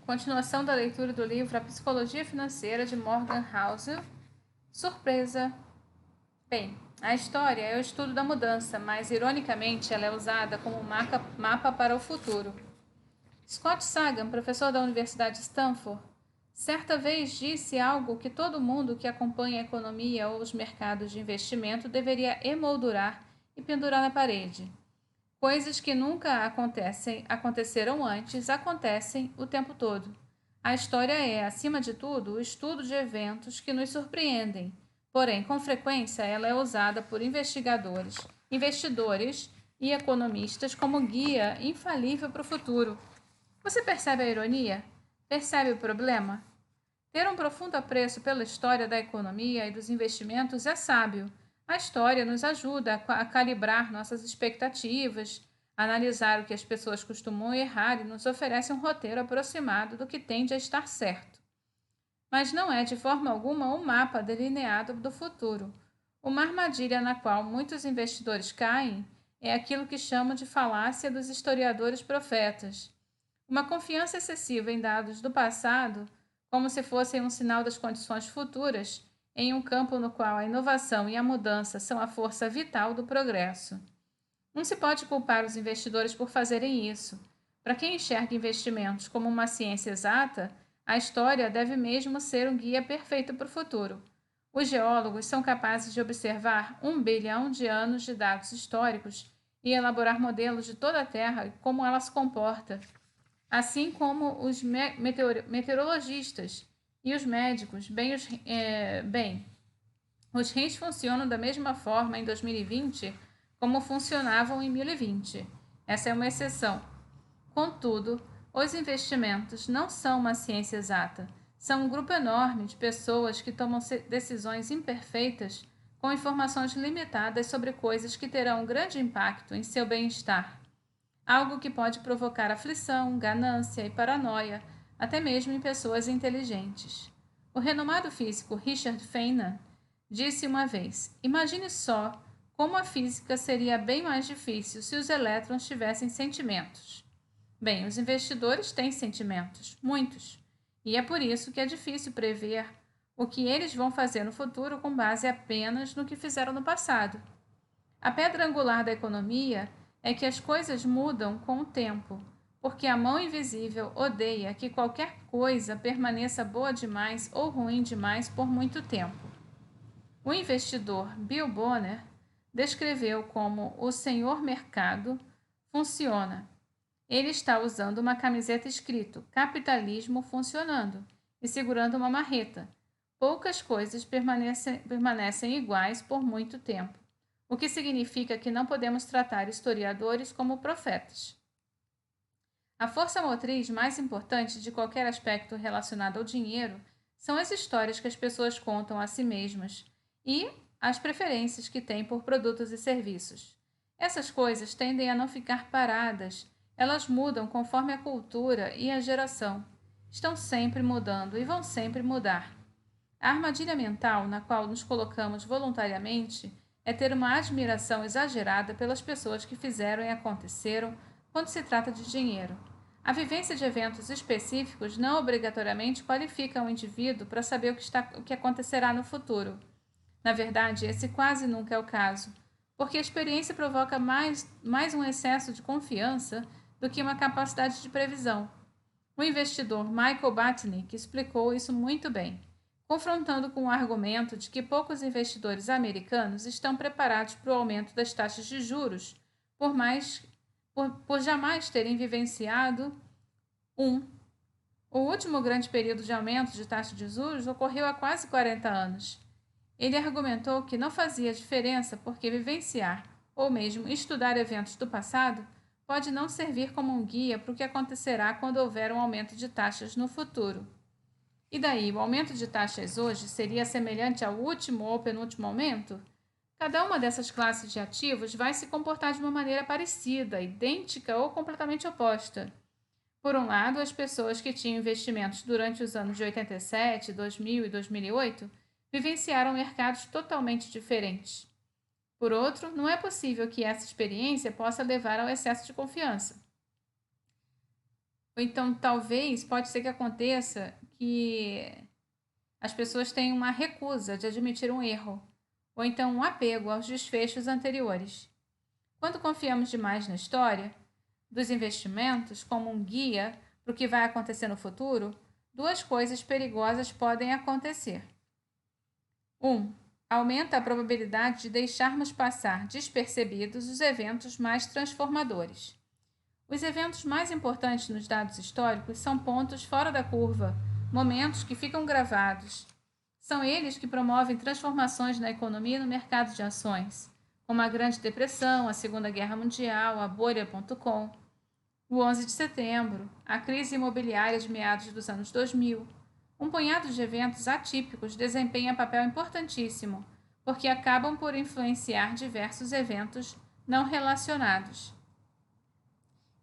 Continuação da leitura do livro A Psicologia Financeira de Morgan Housel. Surpresa! Bem, a história é o estudo da mudança, mas ironicamente ela é usada como mapa para o futuro. Scott Sagan, professor da Universidade de Stanford, certa vez disse algo que todo mundo que acompanha a economia ou os mercados de investimento deveria emoldurar e pendurar na parede. Coisas que nunca aconteceram antes, acontecem o tempo todo. A história é, acima de tudo, o estudo de eventos que nos surpreendem. Porém, com frequência, ela é usada por investidores e economistas como guia infalível para o futuro. Você percebe a ironia? Percebe o problema? Ter um profundo apreço pela história da economia e dos investimentos é sábio. A história nos ajuda a calibrar nossas expectativas, a analisar o que as pessoas costumam errar e nos oferece um roteiro aproximado do que tende a estar certo. Mas não é de forma alguma um mapa delineado do futuro. Uma armadilha na qual muitos investidores caem é aquilo que chamam de falácia dos historiadores profetas. Uma confiança excessiva em dados do passado, como se fossem um sinal das condições futuras, em um campo no qual a inovação e a mudança são a força vital do progresso. Não se pode culpar os investidores por fazerem isso. Para quem enxerga investimentos como uma ciência exata, a história deve mesmo ser um guia perfeito para o futuro. Os geólogos são capazes de observar 1 bilhão de anos de dados históricos e elaborar modelos de toda a Terra e como ela se comporta, assim como os meteorologistas e os médicos. Os rins funcionam da mesma forma em 2020 como funcionavam em 1020. Essa é uma exceção. Contudo, os investimentos não são uma ciência exata. São um grupo enorme de pessoas que tomam decisões imperfeitas com informações limitadas sobre coisas que terão um grande impacto em seu bem-estar. Algo que pode provocar aflição, ganância e paranoia, até mesmo em pessoas inteligentes. O renomado físico Richard Feynman disse uma vez: imagine só como a física seria bem mais difícil se os elétrons tivessem sentimentos. Bem, os investidores têm sentimentos, muitos, e é por isso que é difícil prever o que eles vão fazer no futuro com base apenas no que fizeram no passado. A pedra angular da economia é que as coisas mudam com o tempo, porque a mão invisível odeia que qualquer coisa permaneça boa demais ou ruim demais por muito tempo. O investidor Bill Bonner descreveu como o senhor mercado funciona. Ele está usando uma camiseta escrito capitalismo funcionando e segurando uma marreta. Poucas coisas permanecem iguais por muito tempo, o que significa que não podemos tratar historiadores como profetas. A força motriz mais importante de qualquer aspecto relacionado ao dinheiro são as histórias que as pessoas contam a si mesmas e as preferências que têm por produtos e serviços. Essas coisas tendem a não ficar paradas, elas mudam conforme a cultura e a geração. Estão sempre mudando e vão sempre mudar. A armadilha mental na qual nos colocamos voluntariamente é ter uma admiração exagerada pelas pessoas que fizeram e aconteceram quando se trata de dinheiro. A vivência de eventos específicos não obrigatoriamente qualifica o indivíduo para saber o que acontecerá no futuro. Na verdade, esse quase nunca é o caso, porque a experiência provoca mais um excesso de confiança do que uma capacidade de previsão. O investidor Michael Batnick explicou isso muito bem, confrontando com o argumento de que poucos investidores americanos estão preparados para o aumento das taxas de juros, por jamais terem vivenciado um. O último grande período de aumento de taxa de juros ocorreu há quase 40 anos. Ele argumentou que não fazia diferença porque vivenciar, ou mesmo estudar eventos do passado, pode não servir como um guia para o que acontecerá quando houver um aumento de taxas no futuro. E daí, o aumento de taxas hoje seria semelhante ao último ou penúltimo aumento? Cada uma dessas classes de ativos vai se comportar de uma maneira parecida, idêntica ou completamente oposta. Por um lado, as pessoas que tinham investimentos durante os anos de 87, 2000 e 2008 vivenciaram mercados totalmente diferentes. Por outro, não é possível que essa experiência possa levar ao excesso de confiança. Ou então, talvez, pode ser que aconteça que as pessoas têm uma recusa de admitir um erro, ou então um apego aos desfechos anteriores. Quando confiamos demais na história dos investimentos como um guia para o que vai acontecer no futuro, duas coisas perigosas podem acontecer. 1. Aumenta a probabilidade de deixarmos passar despercebidos os eventos mais transformadores. Os eventos mais importantes nos dados históricos são pontos fora da curva, momentos que ficam gravados. São eles que promovem transformações na economia e no mercado de ações, como a Grande Depressão, a Segunda Guerra Mundial, a Bolha.com, o 11 de setembro, a crise imobiliária de meados dos anos 2000. Um punhado de eventos atípicos desempenha papel importantíssimo, porque acabam por influenciar diversos eventos não relacionados.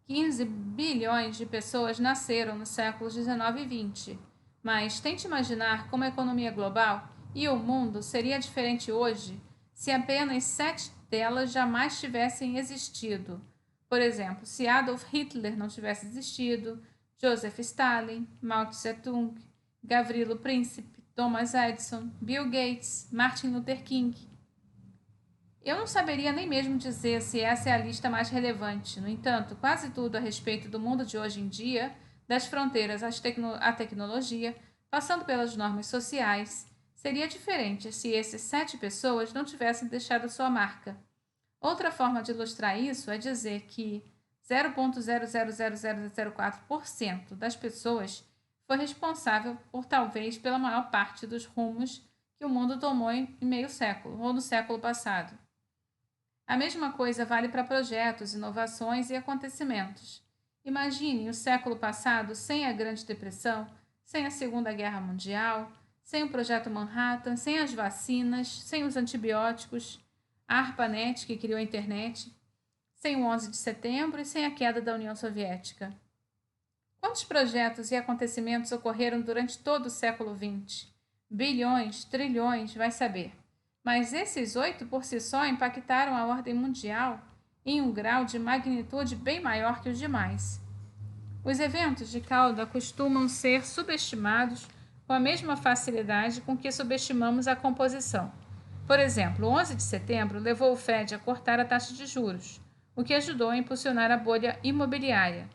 15 bilhões de pessoas nasceram nos séculos 19 e 20, mas tente imaginar como a economia global e o mundo seria diferente hoje se apenas 7 delas jamais tivessem existido. Por exemplo, se Adolf Hitler não tivesse existido, Joseph Stalin, Mao Tse-tung, Gavrilo Princip, Thomas Edison, Bill Gates, Martin Luther King. Eu não saberia nem mesmo dizer se essa é a lista mais relevante. No entanto, quase tudo a respeito do mundo de hoje em dia, das fronteiras à tecnologia, passando pelas normas sociais, seria diferente se essas 7 pessoas não tivessem deixado sua marca. Outra forma de ilustrar isso é dizer que 0,00004% das pessoas foi responsável por talvez pela maior parte dos rumos que o mundo tomou em meio século ou no século passado. A mesma coisa vale para projetos, inovações e acontecimentos. Imagine o século passado sem a Grande Depressão, sem a Segunda Guerra Mundial, sem o Projeto Manhattan, sem as vacinas, sem os antibióticos, a ARPANET, que criou a internet, sem o 11 de setembro e sem a queda da União Soviética. Quantos projetos e acontecimentos ocorreram durante todo o século XX? Bilhões, trilhões, vai saber. Mas esses 8 por si só impactaram a ordem mundial em um grau de magnitude bem maior que os demais. Os eventos de cauda costumam ser subestimados com a mesma facilidade com que subestimamos a composição. Por exemplo, o 11 de setembro levou o Fed a cortar a taxa de juros, o que ajudou a impulsionar a bolha imobiliária,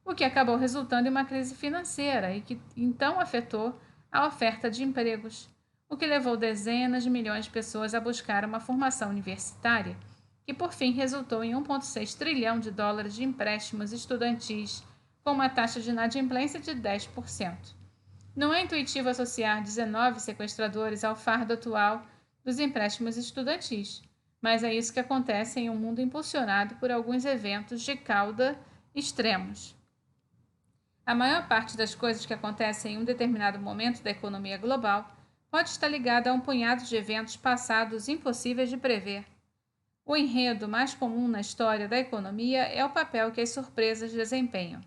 o que acabou resultando em uma crise financeira e que então afetou a oferta de empregos, o que levou dezenas de milhões de pessoas a buscar uma formação universitária, que por fim resultou em 1,6 trilhão de dólares de empréstimos estudantis, com uma taxa de inadimplência de 10%. Não é intuitivo associar 19 sequestradores ao fardo atual dos empréstimos estudantis, mas é isso que acontece em um mundo impulsionado por alguns eventos de cauda extremos. A maior parte das coisas que acontecem em um determinado momento da economia global pode estar ligada a um punhado de eventos passados impossíveis de prever. O enredo mais comum na história da economia é o papel que as surpresas desempenham.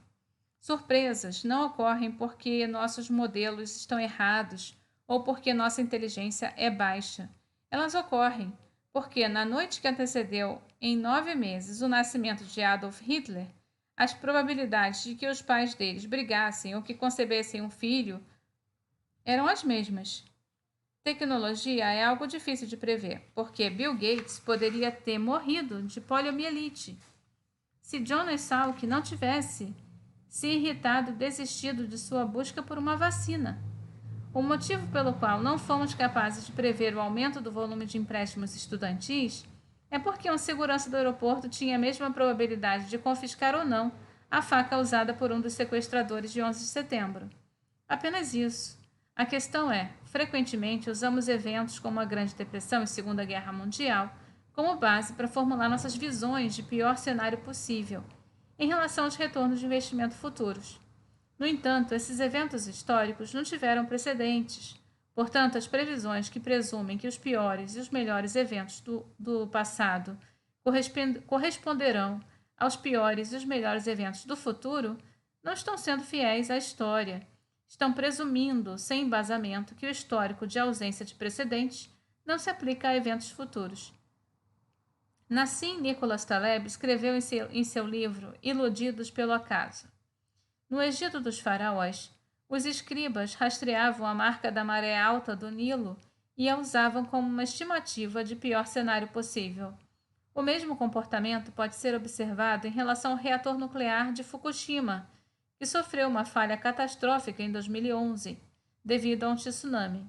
Surpresas não ocorrem porque nossos modelos estão errados ou porque nossa inteligência é baixa. Elas ocorrem porque, na noite que antecedeu, em 9 meses, o nascimento de Adolf Hitler, as probabilidades de que os pais deles brigassem ou que concebessem um filho eram as mesmas. Tecnologia é algo difícil de prever, porque Bill Gates poderia ter morrido de poliomielite se Jonas Salk não tivesse se irritado e desistido de sua busca por uma vacina. O motivo pelo qual não fomos capazes de prever o aumento do volume de empréstimos estudantis é porque um segurança do aeroporto tinha a mesma probabilidade de confiscar ou não a faca usada por um dos sequestradores de 11 de setembro. Apenas isso. A questão é, frequentemente usamos eventos como a Grande Depressão e Segunda Guerra Mundial como base para formular nossas visões de pior cenário possível em relação aos retornos de investimento futuros. No entanto, esses eventos históricos não tiveram precedentes. Portanto, as previsões que presumem que os piores e os melhores eventos do passado corresponderão aos piores e os melhores eventos do futuro não estão sendo fiéis à história. Estão presumindo, sem embasamento, que o histórico de ausência de precedentes não se aplica a eventos futuros. Nassim Nicholas Taleb escreveu em seu livro Iludidos pelo Acaso: No Egito dos faraós, os escribas rastreavam a marca da maré alta do Nilo e a usavam como uma estimativa de pior cenário possível. O mesmo comportamento pode ser observado em relação ao reator nuclear de Fukushima, que sofreu uma falha catastrófica em 2011, devido a um tsunami.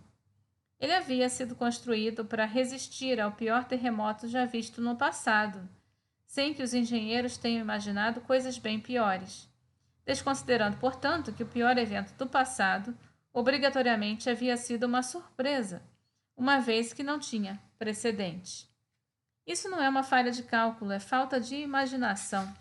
Ele havia sido construído para resistir ao pior terremoto já visto no passado, sem que os engenheiros tenham imaginado coisas bem piores, desconsiderando, portanto, que o pior evento do passado obrigatoriamente havia sido uma surpresa, uma vez que não tinha precedente. Isso não é uma falha de cálculo, é falta de imaginação.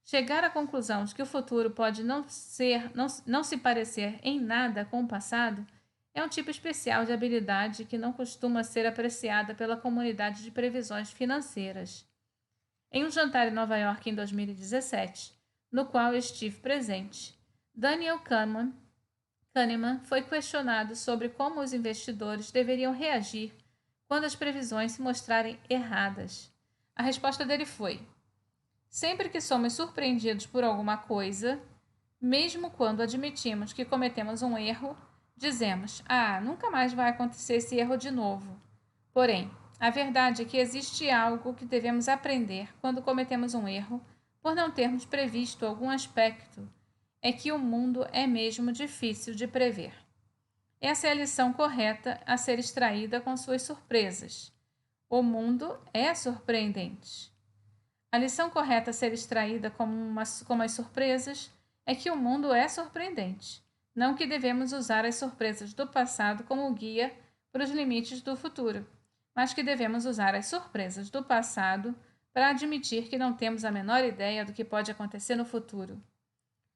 Chegar à conclusão de que o futuro pode não se parecer em nada com o passado é um tipo especial de habilidade que não costuma ser apreciada pela comunidade de previsões financeiras. Em um jantar em Nova York em 2017, no qual estive presente, Daniel Kahneman foi questionado sobre como os investidores deveriam reagir quando as previsões se mostrarem erradas. A resposta dele foi: sempre que somos surpreendidos por alguma coisa, mesmo quando admitimos que cometemos um erro, dizemos: nunca mais vai acontecer esse erro de novo. Porém, a verdade é que existe algo que devemos aprender quando cometemos um erro por não termos previsto algum aspecto. É que o mundo é mesmo difícil de prever. Essa é a lição correta a ser extraída com suas surpresas. O mundo é surpreendente. A lição correta a ser extraída como as surpresas é que o mundo é surpreendente, não que devemos usar as surpresas do passado como guia para os limites do futuro, mas que devemos usar as surpresas do passado para admitir que não temos a menor ideia do que pode acontecer no futuro.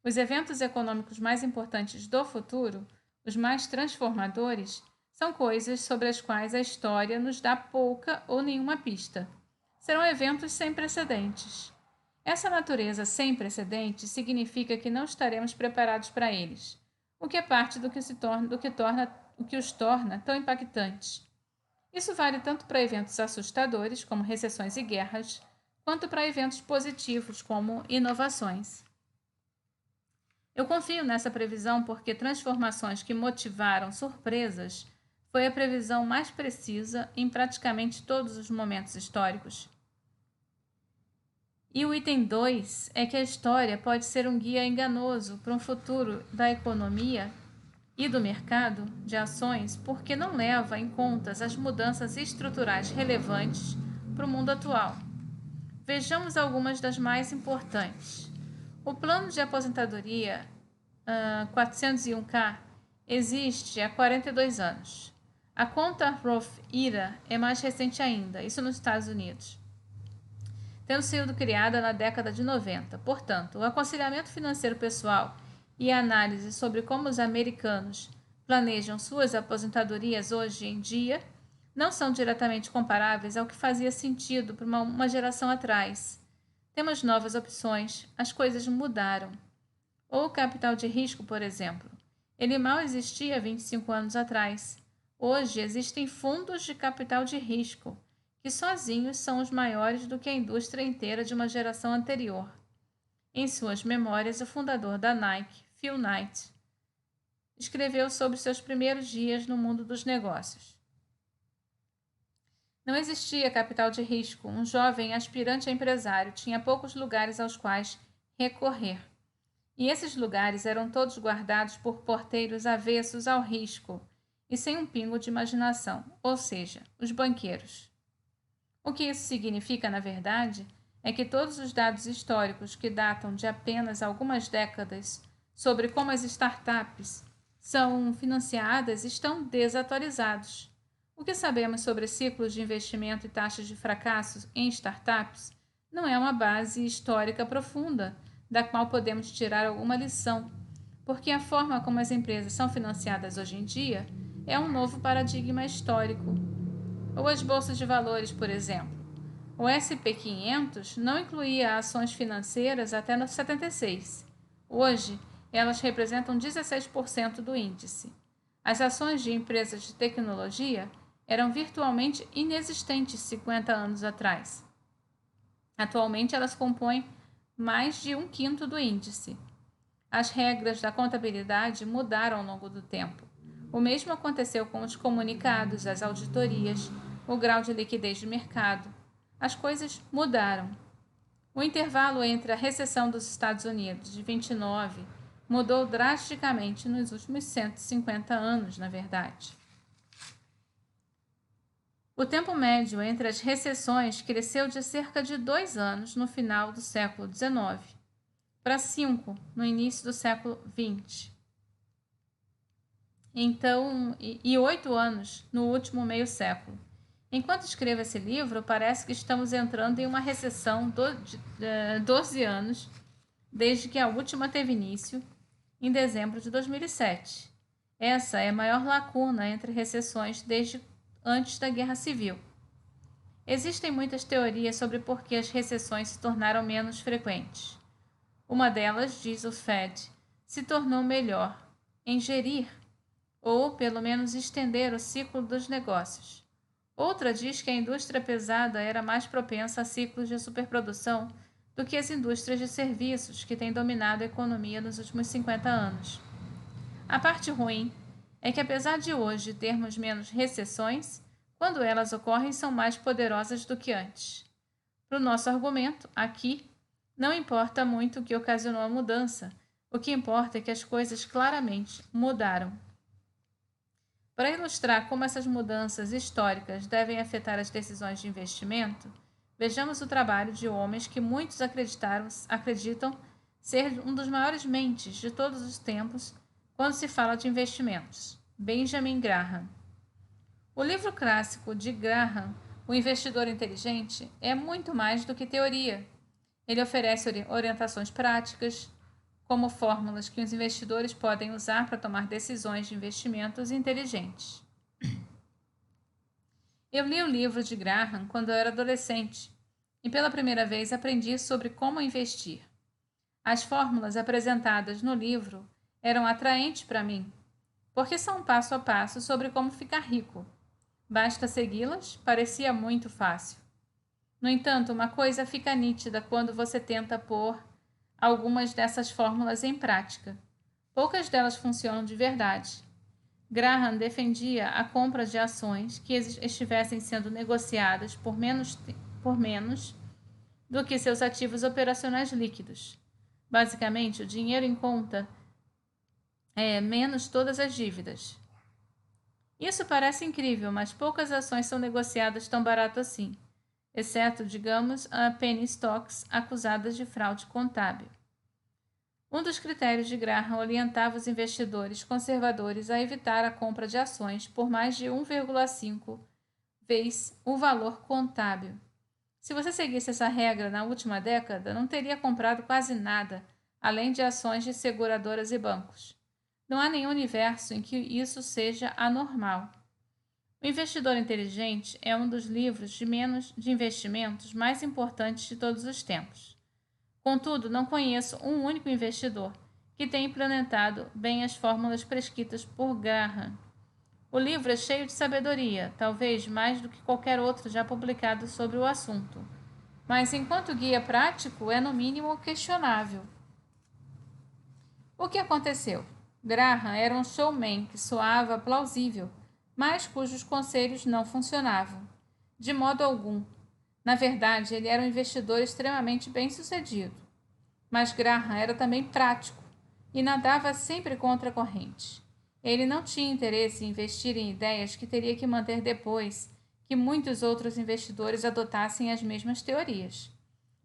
Os eventos econômicos mais importantes do futuro, os mais transformadores, são coisas sobre as quais a história nos dá pouca ou nenhuma pista. Serão eventos sem precedentes. Essa natureza sem precedentes significa que não estaremos preparados para eles, o que é parte do que os torna tão impactantes. Isso vale tanto para eventos assustadores, como recessões e guerras, quanto para eventos positivos, como inovações. Eu confio nessa previsão porque transformações que motivaram surpresas foi a previsão mais precisa em praticamente todos os momentos históricos. E o item 2 é que a história pode ser um guia enganoso para um futuro da economia e do mercado de ações porque não leva em conta as mudanças estruturais relevantes para o mundo atual. Vejamos algumas das mais importantes. O plano de aposentadoria 401k existe há 42 anos. A conta Roth IRA é mais recente ainda, isso nos Estados Unidos, tendo sido criada na década de 90. Portanto, o aconselhamento financeiro pessoal e a análise sobre como os americanos planejam suas aposentadorias hoje em dia não são diretamente comparáveis ao que fazia sentido para uma geração atrás. Temos novas opções, as coisas mudaram. Ou o capital de risco, por exemplo. Ele mal existia 25 anos atrás. Hoje existem fundos de capital de risco, que sozinhos são os maiores do que a indústria inteira de uma geração anterior. Em suas memórias, o fundador da Nike, Phil Knight, escreveu sobre seus primeiros dias no mundo dos negócios. Não existia capital de risco. Um jovem aspirante a empresário tinha poucos lugares aos quais recorrer. E esses lugares eram todos guardados por porteiros avessos ao risco e sem um pingo de imaginação, ou seja, os banqueiros. O que isso significa, na verdade, é que todos os dados históricos que datam de apenas algumas décadas sobre como as startups são financiadas estão desatualizados. O que sabemos sobre ciclos de investimento e taxas de fracasso em startups não é uma base histórica profunda, da qual podemos tirar alguma lição, porque a forma como as empresas são financiadas hoje em dia é um novo paradigma histórico. Ou as bolsas de valores, por exemplo. O S&P 500 não incluía ações financeiras até 1976. Hoje, elas representam 16% do índice. As ações de empresas de tecnologia eram virtualmente inexistentes 50 anos atrás. Atualmente, elas compõem mais de 1/5 do índice. as regras da contabilidade mudaram ao longo do tempo. O mesmo aconteceu com os comunicados, as auditorias, o grau de liquidez de mercado. As coisas mudaram. O intervalo entre a recessão dos Estados Unidos de 29 mudou drasticamente nos últimos 150 anos, na verdade. O tempo médio entre as recessões cresceu de cerca de 2 anos no final do século XIX para 5 no início do século XX. Então, e 8 anos no último meio século. Enquanto escrevo esse livro, parece que estamos entrando em uma recessão de 12 anos, desde que a última teve início, em dezembro de 2007. Essa é a maior lacuna entre recessões desde antes da Guerra Civil. Existem muitas teorias sobre por que as recessões se tornaram menos frequentes. Uma delas, diz o Fed, se tornou melhor em gerir ou, pelo menos, estender o ciclo dos negócios. Outra diz que a indústria pesada era mais propensa a ciclos de superprodução do que as indústrias de serviços que têm dominado a economia nos últimos 50 anos. A parte ruim é que, apesar de hoje termos menos recessões, quando elas ocorrem são mais poderosas do que antes. Para o nosso argumento, aqui, não importa muito o que ocasionou a mudança, o que importa é que as coisas claramente mudaram. Para ilustrar como essas mudanças históricas devem afetar as decisões de investimento, vejamos o trabalho de homens que muitos acreditam ser um dos maiores mentes de todos os tempos quando se fala de investimentos, Benjamin Graham. O livro clássico de Graham, O Investidor Inteligente, é muito mais do que teoria. Ele oferece orientações práticas, como fórmulas que os investidores podem usar para tomar decisões de investimentos inteligentes. Eu li o livro de Graham quando eu era adolescente e pela primeira vez aprendi sobre como investir. As fórmulas apresentadas no livro eram atraentes para mim, porque são passo a passo sobre como ficar rico. Basta segui-las, parecia muito fácil. No entanto, uma coisa fica nítida quando você tenta pôr algumas dessas fórmulas em prática. Poucas delas funcionam de verdade. Graham defendia a compra de ações que estivessem sendo negociadas por menos do que seus ativos operacionais líquidos. Basicamente, o dinheiro em conta é menos todas as dívidas. Isso parece incrível, mas poucas ações são negociadas tão barato assim, exceto, digamos, a penny stocks acusadas de fraude contábil. Um dos critérios de Graham orientava os investidores conservadores a evitar a compra de ações por mais de 1,5 vezes o valor contábil. Se você seguisse essa regra na última década, não teria comprado quase nada, além de ações de seguradoras e bancos. Não há nenhum universo em que isso seja anormal. O Investidor Inteligente é um dos livros de investimentos mais importantes de todos os tempos. Contudo, não conheço um único investidor que tenha implementado bem as fórmulas prescritas por Graham. O livro é cheio de sabedoria, talvez mais do que qualquer outro já publicado sobre o assunto, mas enquanto guia prático é no mínimo questionável. O que aconteceu? Graham era um showman que soava plausível, mas cujos conselhos não funcionavam. De modo algum. Na verdade, ele era um investidor extremamente bem-sucedido. Mas Graham era também prático e nadava sempre contra a corrente. Ele não tinha interesse em investir em ideias que teria que manter depois que muitos outros investidores adotassem as mesmas teorias,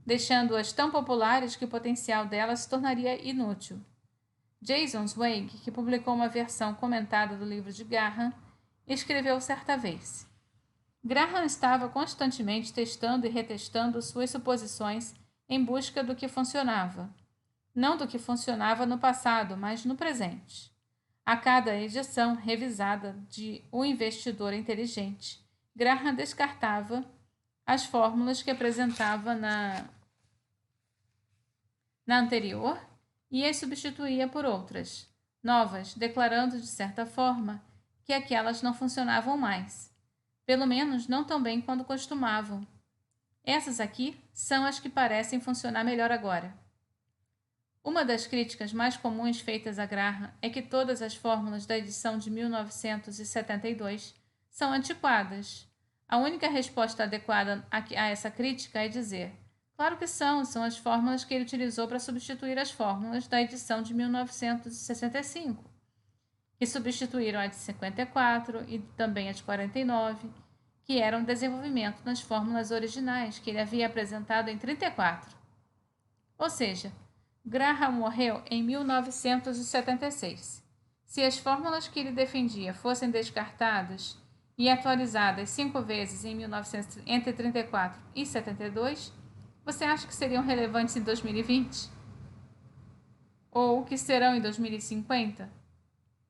deixando-as tão populares que o potencial delas se tornaria inútil. Jason Zweig, que publicou uma versão comentada do livro de Graham, escreveu certa vez: Graham estava constantemente testando e retestando suas suposições em busca do que funcionava. Não do que funcionava no passado, mas no presente. A cada edição revisada de O Investidor Inteligente, Graham descartava as fórmulas que apresentava na anterior e as substituía por outras, novas, declarando de certa forma que aquelas não funcionavam mais, pelo menos não tão bem quanto costumavam. Essas aqui são as que parecem funcionar melhor agora. Uma das críticas mais comuns feitas a Graham é que todas as fórmulas da edição de 1972 são antiquadas. A única resposta adequada a essa crítica é dizer: claro que são as fórmulas que ele utilizou para substituir as fórmulas da edição de 1965, que substituíram a de 54 e também a de 49, que eram desenvolvimento nas fórmulas originais que ele havia apresentado em 34. Ou seja, Graham morreu em 1976. Se as fórmulas que ele defendia fossem descartadas e atualizadas 5 vezes entre 34 e 72, você acha que seriam relevantes em 2020? Ou que serão em 2050?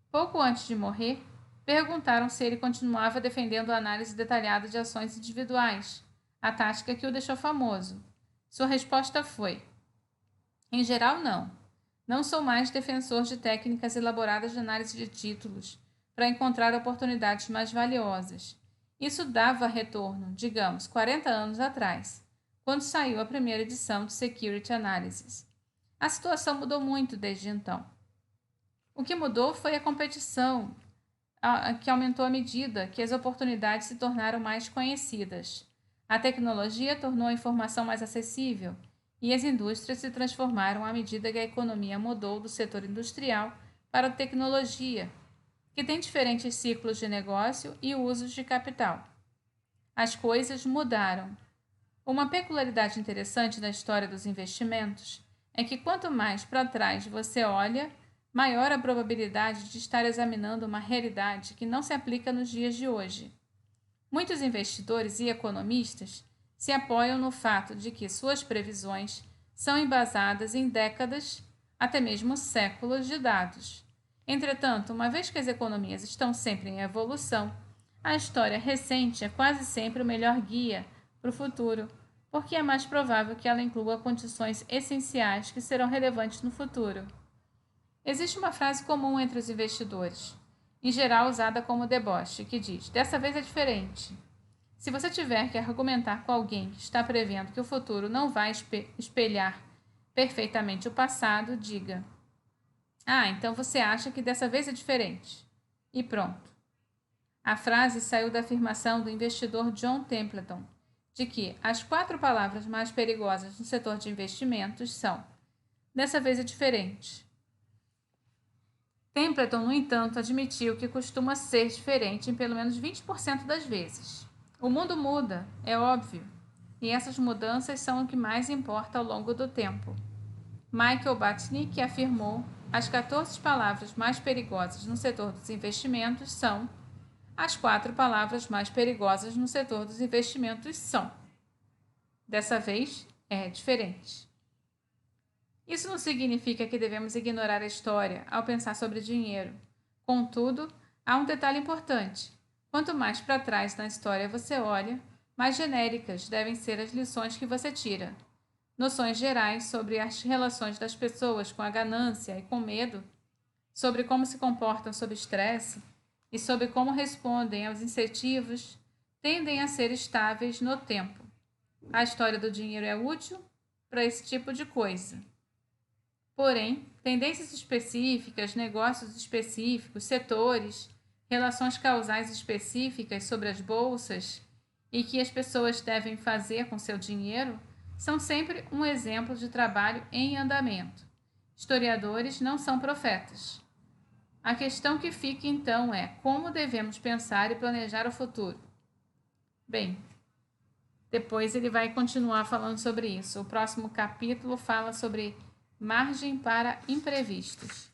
Pouco antes de morrer, perguntaram se ele continuava defendendo a análise detalhada de ações individuais, a tática que o deixou famoso. Sua resposta foi: em geral, não. Não sou mais defensor de técnicas elaboradas de análise de títulos para encontrar oportunidades mais valiosas. Isso dava retorno, digamos, 40 anos atrás, quando saiu a primeira edição de Security Analysis. A situação mudou muito desde então. O que mudou foi a competição, que aumentou à medida que as oportunidades se tornaram mais conhecidas. A tecnologia tornou a informação mais acessível e as indústrias se transformaram à medida que a economia mudou do setor industrial para a tecnologia, que tem diferentes ciclos de negócio e usos de capital. As coisas mudaram. Uma peculiaridade interessante na história dos investimentos é que quanto mais para trás você olha, maior a probabilidade de estar examinando uma realidade que não se aplica nos dias de hoje. Muitos investidores e economistas se apoiam no fato de que suas previsões são embasadas em décadas, até mesmo séculos de dados. Entretanto, uma vez que as economias estão sempre em evolução, a história recente é quase sempre o melhor guia para o futuro, porque é mais provável que ela inclua condições essenciais que serão relevantes no futuro. Existe uma frase comum entre os investidores, em geral usada como deboche, que diz: dessa vez é diferente. Se você tiver que argumentar com alguém que está prevendo que o futuro não vai espelhar perfeitamente o passado, diga: então você acha que dessa vez é diferente. E pronto. A frase saiu da afirmação do investidor John Templeton, de que as 4 palavras mais perigosas no setor de investimentos são: dessa vez é diferente. Templeton, no entanto, admitiu que costuma ser diferente em pelo menos 20% das vezes. O mundo muda, é óbvio, e essas mudanças são o que mais importa ao longo do tempo. Michael Batnick afirmou: as 14 palavras mais perigosas no setor dos investimentos são: as 4 palavras mais perigosas no setor dos investimentos são. Dessa vez, é diferente. Isso não significa que devemos ignorar a história ao pensar sobre dinheiro. Contudo, há um detalhe importante. Quanto mais para trás na história você olha, mais genéricas devem ser as lições que você tira. Noções gerais sobre as relações das pessoas com a ganância e com medo, sobre como se comportam sob estresse e sobre como respondem aos incentivos, tendem a ser estáveis no tempo. A história do dinheiro é útil para esse tipo de coisa. Porém, tendências específicas, negócios específicos, setores, relações causais específicas sobre as bolsas e que as pessoas devem fazer com seu dinheiro são sempre um exemplo de trabalho em andamento. Historiadores não são profetas. A questão que fica então é como devemos pensar e planejar o futuro. Bem, depois ele vai continuar falando sobre isso. O próximo capítulo fala sobre margem para imprevistos.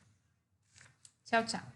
Tchau, tchau.